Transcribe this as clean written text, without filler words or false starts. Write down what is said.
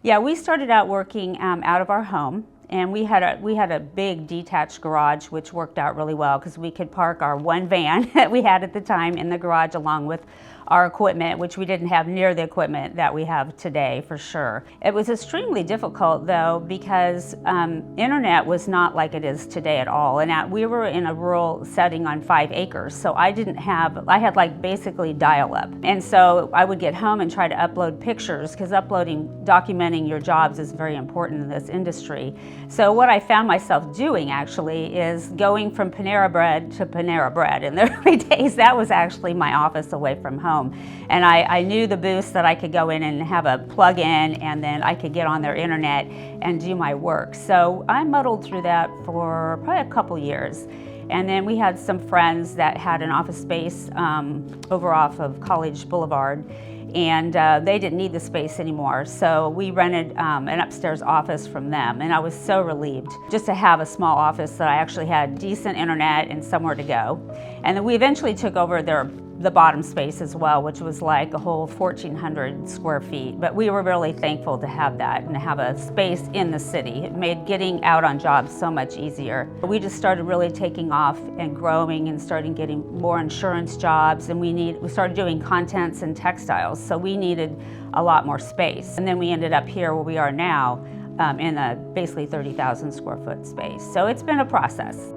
Yeah, we started out working out of our home, and we had a big detached garage, which worked out really well because we could park our one van that we had at the time in the garage along with our equipment, which we didn't have near the equipment that we have today, for sure. It was extremely difficult though, because internet was not like it is today at all. And we were in a rural setting on 5 acres, so I had like basically dial-up. And so I would get home and try to upload pictures, because documenting your jobs is very important in this industry. So what I found myself doing actually is going from Panera Bread to Panera Bread. In the early days, that was actually my office away from home. And I knew the booths that I could go in and have a plug-in, and then I could get on their internet and do my work. So I muddled through that for probably a couple years. And then we had some friends that had an office space over off of College Boulevard, and they didn't need the space anymore. So we rented an upstairs office from them, and I was so relieved just to have a small office that I actually had decent internet and somewhere to go. And then we eventually took over the bottom space as well, which was like a whole 1,400 square feet. But we were really thankful to have that and to have a space in the city. It made getting out on jobs so much easier. We just started really taking off and growing and starting getting more insurance jobs, and we started doing contents and textiles, so we needed a lot more space. And then we ended up here where we are now in a basically 30,000 square foot space. So it's been a process.